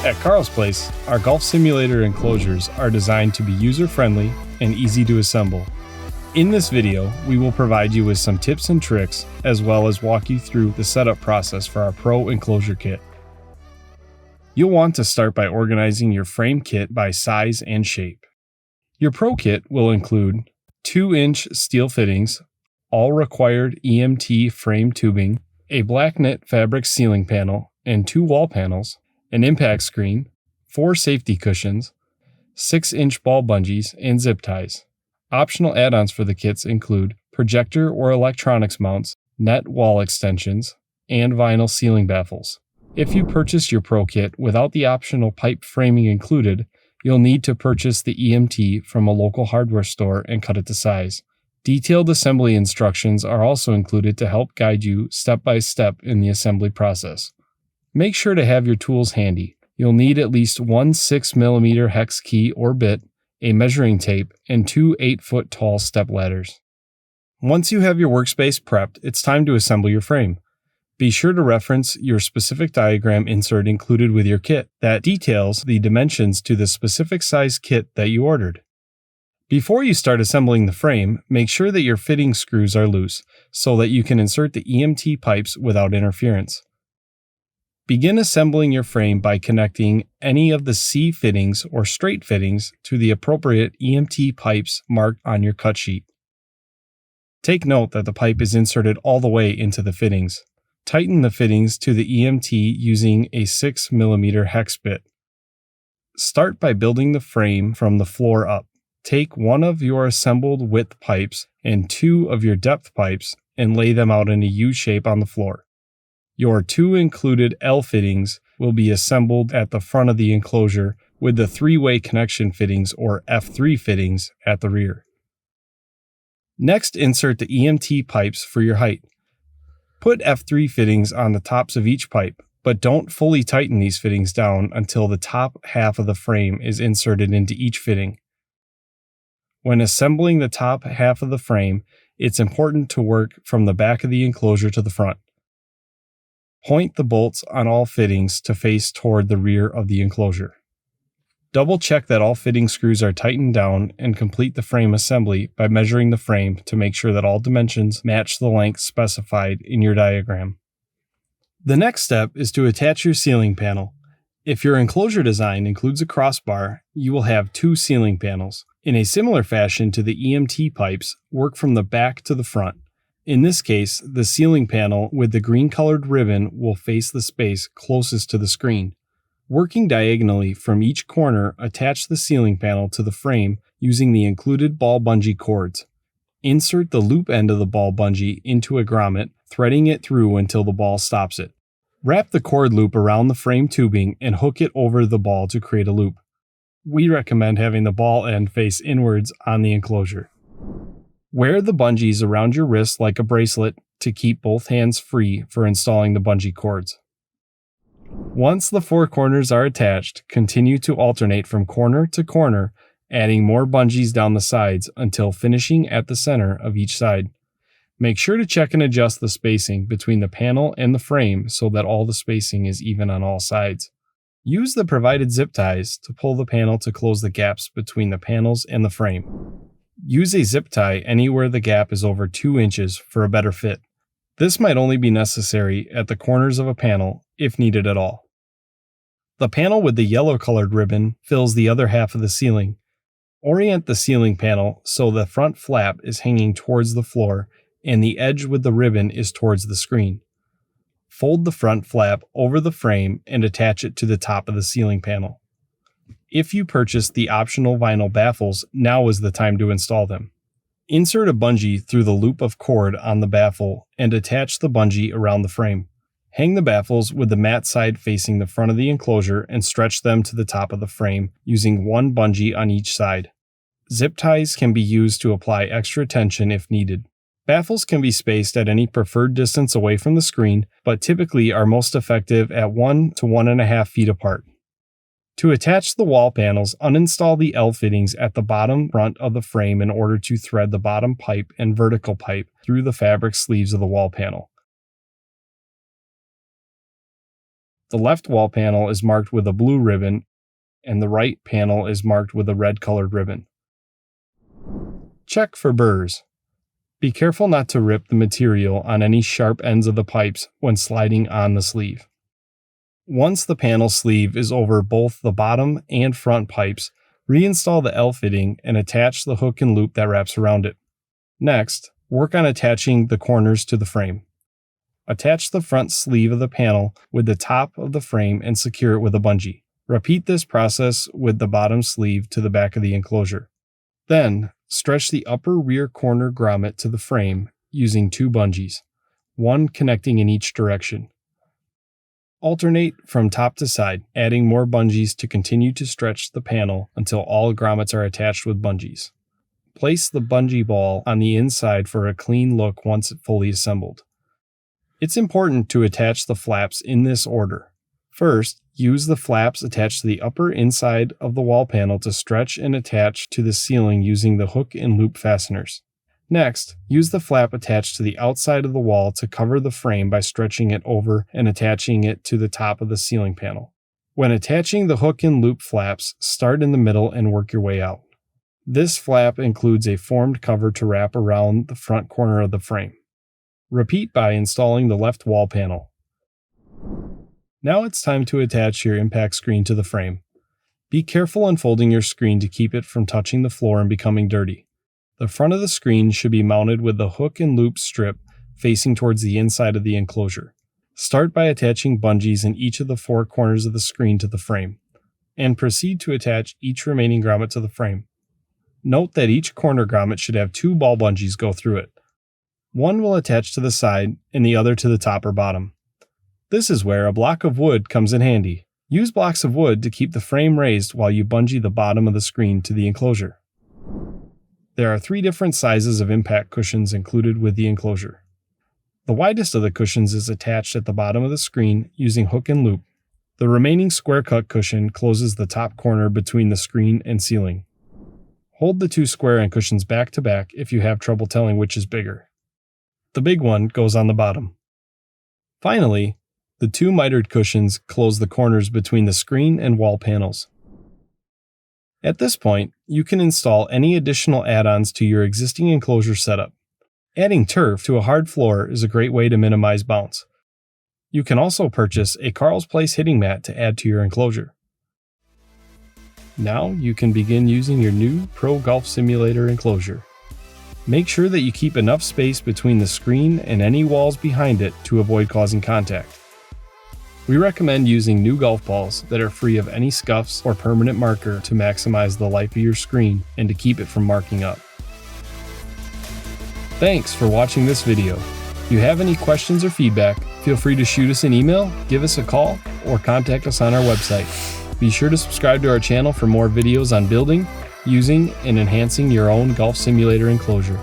At Carl's Place, our golf simulator enclosures are designed to be user-friendly and easy to assemble. In this video, we will provide you with some tips and tricks, as well as walk you through the setup process for our Pro Enclosure kit. You'll want to start by organizing your frame kit by size and shape. Your Pro kit will include 2-inch steel fittings, all required EMT frame tubing, a black knit fabric ceiling panel and 2 wall panels, an impact screen, 4 safety cushions, 6-inch ball bungees, and zip ties. Optional add-ons for the kits include projector or electronics mounts, net wall extensions, and vinyl ceiling baffles. If you purchase your Pro kit without the optional pipe framing included, you'll need to purchase the EMT from a local hardware store and cut it to size. Detailed assembly instructions are also included to help guide you step by step in the assembly process. Make sure to have your tools handy. You'll need at least one 6mm hex key or bit, a measuring tape, and 2 8-foot tall step ladders. Once you have your workspace prepped, it's time to assemble your frame. Be sure to reference your specific diagram insert included with your kit that details the dimensions to the specific size kit that you ordered. Before you start assembling the frame, make sure that your fitting screws are loose so that you can insert the EMT pipes without interference. Begin assembling your frame by connecting any of the C fittings or straight fittings to the appropriate EMT pipes marked on your cut sheet. Take note that the pipe is inserted all the way into the fittings. Tighten the fittings to the EMT using a 6mm hex bit. Start by building the frame from the floor up. Take one of your assembled width pipes and 2 of your depth pipes and lay them out in a U shape on the floor. Your 2 included L fittings will be assembled at the front of the enclosure with the 3-way connection fittings or F3 fittings at the rear. Next, insert the EMT pipes for your height. Put F3 fittings on the tops of each pipe, but don't fully tighten these fittings down until the top half of the frame is inserted into each fitting. When assembling the top half of the frame, it's important to work from the back of the enclosure to the front. Point the bolts on all fittings to face toward the rear of the enclosure. Double check that all fitting screws are tightened down and complete the frame assembly by measuring the frame to make sure that all dimensions match the length specified in your diagram. The next step is to attach your ceiling panel. If your enclosure design includes a crossbar, you will have 2 ceiling panels. In a similar fashion to the EMT pipes, work from the back to the front. In this case, the ceiling panel with the green-colored ribbon will face the space closest to the screen. Working diagonally from each corner, attach the ceiling panel to the frame using the included ball bungee cords. Insert the loop end of the ball bungee into a grommet, threading it through until the ball stops it. Wrap the cord loop around the frame tubing and hook it over the ball to create a loop. We recommend having the ball end face inwards on the enclosure. Wear the bungees around your wrist like a bracelet to keep both hands free for installing the bungee cords. Once the 4 corners are attached, continue to alternate from corner to corner, adding more bungees down the sides until finishing at the center of each side. Make sure to check and adjust the spacing between the panel and the frame so that all the spacing is even on all sides. Use the provided zip ties to pull the panel to close the gaps between the panels and the frame. Use a zip tie anywhere the gap is over 2 inches for a better fit. This might only be necessary at the corners of a panel if needed at all. The panel with the yellow-colored ribbon fills the other half of the ceiling. Orient the ceiling panel so the front flap is hanging towards the floor and the edge with the ribbon is towards the screen. Fold the front flap over the frame and attach it to the top of the ceiling panel. If you purchase the optional vinyl baffles, now is the time to install them. Insert a bungee through the loop of cord on the baffle and attach the bungee around the frame. Hang the baffles with the mat side facing the front of the enclosure and stretch them to the top of the frame using 1 bungee on each side. Zip ties can be used to apply extra tension if needed. Baffles can be spaced at any preferred distance away from the screen, but typically are most effective at 1 to 1.5 feet apart. To attach the wall panels, uninstall the L fittings at the bottom front of the frame in order to thread the bottom pipe and vertical pipe through the fabric sleeves of the wall panel. The left wall panel is marked with a blue ribbon, and the right panel is marked with a red colored ribbon. Check for burrs. Be careful not to rip the material on any sharp ends of the pipes when sliding on the sleeve. Once the panel sleeve is over both the bottom and front pipes, reinstall the L fitting and attach the hook and loop that wraps around it. Next, work on attaching the corners to the frame. Attach the front sleeve of the panel with the top of the frame and secure it with a bungee. Repeat this process with the bottom sleeve to the back of the enclosure. Then, stretch the upper rear corner grommet to the frame using 2 bungees, one connecting in each direction. Alternate from top to side, adding more bungees to continue to stretch the panel until all grommets are attached with bungees. Place the bungee ball on the inside for a clean look once fully assembled. It's important to attach the flaps in this order. First, use the flaps attached to the upper inside of the wall panel to stretch and attach to the ceiling using the hook and loop fasteners. Next, use the flap attached to the outside of the wall to cover the frame by stretching it over and attaching it to the top of the ceiling panel. When attaching the hook and loop flaps, start in the middle and work your way out. This flap includes a formed cover to wrap around the front corner of the frame. Repeat by installing the left wall panel. Now it's time to attach your impact screen to the frame. Be careful unfolding your screen to keep it from touching the floor and becoming dirty. The front of the screen should be mounted with the hook and loop strip facing towards the inside of the enclosure. Start by attaching bungees in each of the 4 corners of the screen to the frame, and proceed to attach each remaining grommet to the frame. Note that each corner grommet should have 2 ball bungees go through it. One will attach to the side and the other to the top or bottom. This is where a block of wood comes in handy. Use blocks of wood to keep the frame raised while you bungee the bottom of the screen to the enclosure. There are 3 different sizes of impact cushions included with the enclosure. The widest of the cushions is attached at the bottom of the screen using hook and loop. The remaining square cut cushion closes the top corner between the screen and ceiling. Hold the 2 square end cushions back to back if you have trouble telling which is bigger. The big one goes on the bottom. Finally, the 2 mitered cushions close the corners between the screen and wall panels. At this point, you can install any additional add-ons to your existing enclosure setup. Adding turf to a hard floor is a great way to minimize bounce. You can also purchase a Carl's Place hitting mat to add to your enclosure. Now you can begin using your new Pro Golf Simulator enclosure. Make sure that you keep enough space between the screen and any walls behind it to avoid causing contact. We recommend using new golf balls that are free of any scuffs or permanent marker to maximize the life of your screen and to keep it from marking up. Thanks for watching this video. If you have any questions or feedback, feel free to shoot us an email, give us a call, or contact us on our website. Be sure to subscribe to our channel for more videos on building, using, and enhancing your own golf simulator enclosure.